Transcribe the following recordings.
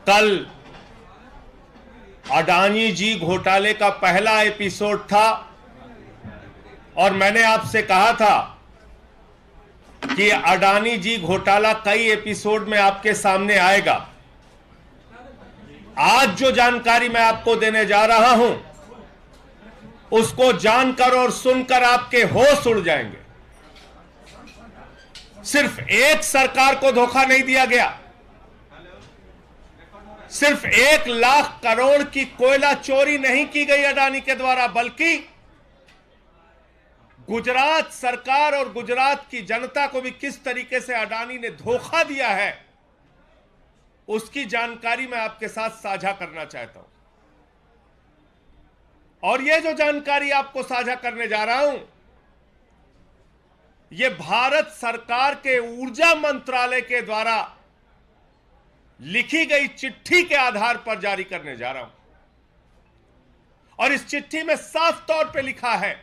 कल अडानी जी घोटाले का पहला एपिसोड था और मैंने आपसे कहा था कि अडानी जी घोटाला कई एपिसोड में आपके सामने आएगा। आज जो जानकारी मैं आपको देने जा रहा हूं उसको जानकर और सुनकर आपके होश उड़ जाएंगे। सिर्फ एक सरकार को धोखा नहीं दिया गया, सिर्फ 1 लाख करोड़ की कोयला चोरी नहीं की गई अडानी के द्वारा, बल्कि गुजरात सरकार और गुजरात की जनता को भी किस तरीके से अडानी ने धोखा दिया है उसकी जानकारी मैं आपके साथ साझा करना चाहता हूं। और यह जो जानकारी आपको साझा करने जा रहा हूं, यह भारत सरकार के ऊर्जा मंत्रालय के द्वारा लिखी गई चिट्ठी के आधार पर जारी करने जा रहा हूं। और इस चिट्ठी में साफ तौर पे लिखा है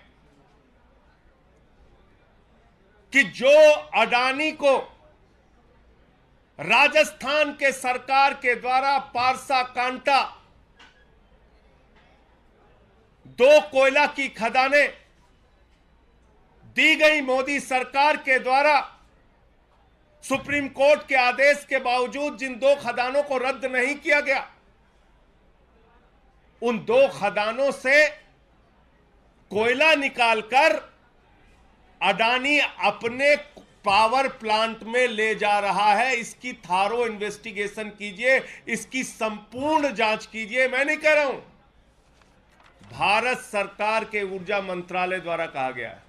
कि जो अडानी को राजस्थान के सरकार के द्वारा पारसा कांटा 2 कोयला की खदानें दी गई मोदी सरकार के द्वारा, सुप्रीम कोर्ट के आदेश के बावजूद जिन 2 खदानों को रद्द नहीं किया गया, उन 2 खदानों से कोयला निकालकर अडानी अपने पावर प्लांट में ले जा रहा है। इसकी थारो इन्वेस्टिगेशन कीजिए, इसकी संपूर्ण जांच कीजिए। मैं नहीं कह रहा हूं, भारत सरकार के ऊर्जा मंत्रालय द्वारा कहा गया है।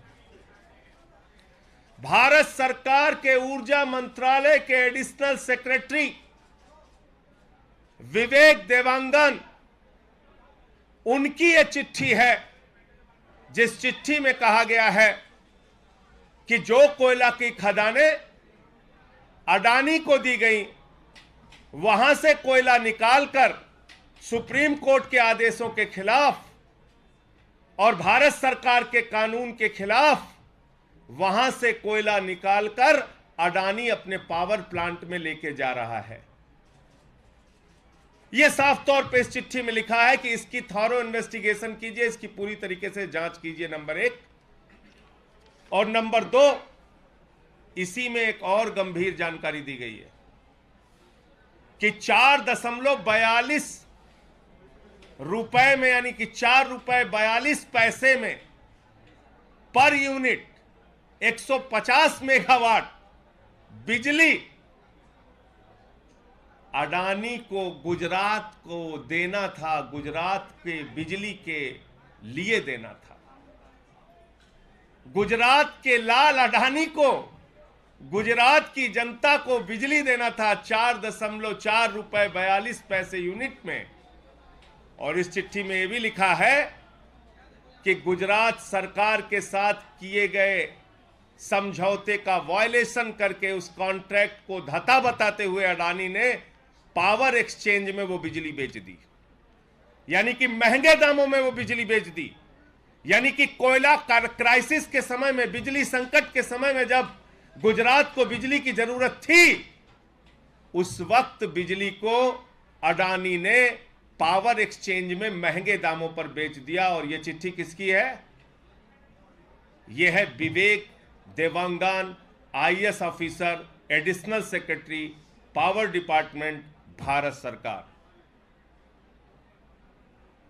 भारत सरकार के ऊर्जा मंत्रालय के एडिशनल सेक्रेटरी विवेक देवांगन, उनकी यह चिट्ठी है जिस चिट्ठी में कहा गया है कि जो कोयला की खदानें अडानी को दी गई, वहां से कोयला निकालकर सुप्रीम कोर्ट के आदेशों के खिलाफ और भारत सरकार के कानून के खिलाफ वहां से कोयला निकालकर अडानी अपने पावर प्लांट में लेके जा रहा है। यह साफ तौर पे इस चिट्ठी में लिखा है कि इसकी थॉरो इन्वेस्टिगेशन कीजिए, इसकी पूरी तरीके से जांच कीजिए, नंबर 1। और नंबर 2, इसी में एक और गंभीर जानकारी दी गई है कि 4.42 रुपए में, यानी कि 4 रुपए 42 पैसे में पर यूनिट 150 मेगावाट बिजली अडानी को गुजरात को देना था, गुजरात के बिजली के लिए देना था। गुजरात के लाल अडानी को, गुजरात की जनता को बिजली देना था 4.4 रुपए 42 पैसे यूनिट में। और इस चिट्ठी में यह भी लिखा है कि गुजरात सरकार के साथ किए गए समझौते का वायलेशन करके उस कॉन्ट्रैक्ट को धता बताते हुए अडानी ने पावर एक्सचेंज में वो बिजली बेच दी, यानी कि महंगे दामों में वो बिजली बेच दी। यानी कि कोयला क्राइसिस के समय में, बिजली संकट के समय में जब गुजरात को बिजली की जरूरत थी, उस वक्त बिजली को अडानी ने पावर एक्सचेंज में महंगे दामों पर बेच दिया। और यह चिट्ठी किसकी है? यह है Vivek Devangan, IAS officer, additional secretary, power department, Bharat सरकार।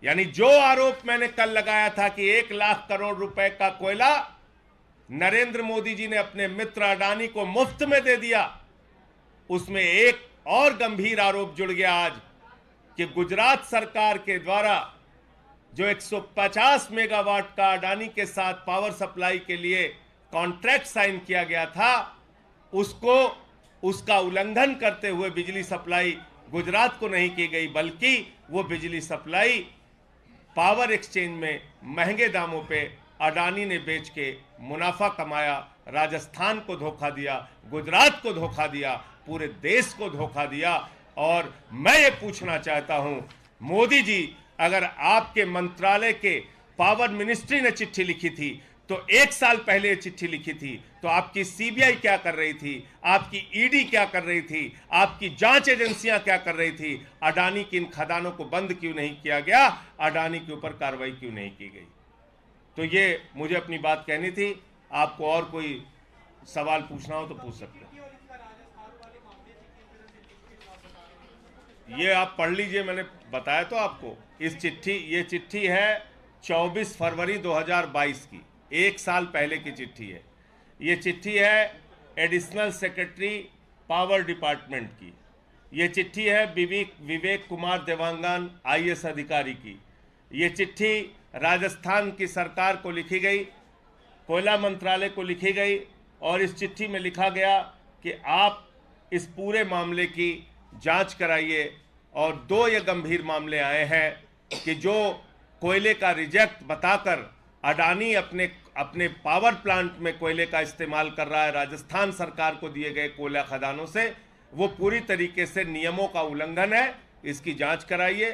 यानी जो आरोप मैंने कल लगाया था कि 1 लाख करोड़ रुपए का कोयला नरेंद्र मोदी जी ने अपने मित्र अडानी को मुफ्त में दे दिया, उसमें एक और गंभीर आरोप जुड़ गया आज कि गुजरात सरकार के द्वारा जो 150 मेगावाट का अडानी के साथ पावर सप्लाई के लिए कॉन्ट्रैक्ट साइन किया गया था, उसका उल्लंघन करते हुए बिजली सप्लाई गुजरात को नहीं की गई, बल्कि वो बिजली सप्लाई पावर एक्सचेंज में महंगे दामों पे अडानी ने बेच के मुनाफा कमाया। राजस्थान को धोखा दिया, गुजरात को धोखा दिया, पूरे देश को धोखा दिया। और मैं ये पूछना चाहता हूं, मोदी जी, अगर आपके मंत्रालय के पावर मिनिस्ट्री ने चिट्ठी लिखी थी तो 1 साल पहले चिट्ठी लिखी थी तो आपकी सीबीआई क्या कर रही थी, आपकी ईडी क्या कर रही थी, आपकी जांच एजेंसियां क्या कर रही थी? अडानी की इन खदानों को बंद क्यों नहीं किया गया? अडानी के ऊपर कार्रवाई क्यों नहीं की गई? तो ये मुझे अपनी बात कहनी थी। आपको और कोई सवाल पूछना हो तो पूछ सकते हैं। ये आप पढ़ लीजिए, मैंने बताया तो आपको। ये चिट्ठी है 24 फरवरी 2022 की, 1 साल पहले की चिट्ठी है। ये चिट्ठी है एडिशनल सेक्रेटरी पावर डिपार्टमेंट की। ये चिट्ठी है विवेक कुमार देवांगन IAS अधिकारी की। ये चिट्ठी राजस्थान की सरकार को लिखी गई, कोयला मंत्रालय को लिखी गई, और इस चिट्ठी में लिखा गया कि आप इस पूरे मामले की जांच कराइए। और 2 ये गंभीर मामले आए हैं कि जो कोयले का रिजेक्ट बताकर अडानी अपने पावर प्लांट में कोयले का इस्तेमाल कर रहा है राजस्थान सरकार को दिए गए कोयला खदानों से, वो पूरी तरीके से नियमों का उल्लंघन है। इसकी जांच कराइए।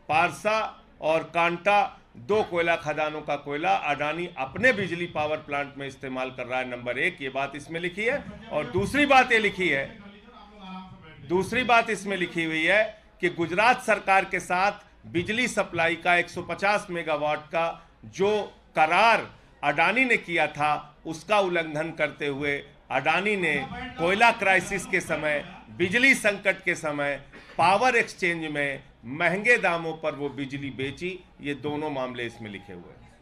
पारसा और कांटा 2 कोयला खदानों का कोयला अडानी अपने बिजली पावर प्लांट में इस्तेमाल कर रहा है, नंबर 1। ये बात इसमें लिखी है। और दूसरी बात इसमें लिखी हुई है कि गुजरात सरकार के साथ बिजली सप्लाई का 150 मेगावाट का जो करार अडानी ने किया था, उसका उल्लंघन करते हुए अडानी ने कोयला क्राइसिस के समय, बिजली संकट के समय पावर एक्सचेंज में महंगे दामों पर वो बिजली बेची। ये दोनों मामले इसमें लिखे हुए हैं।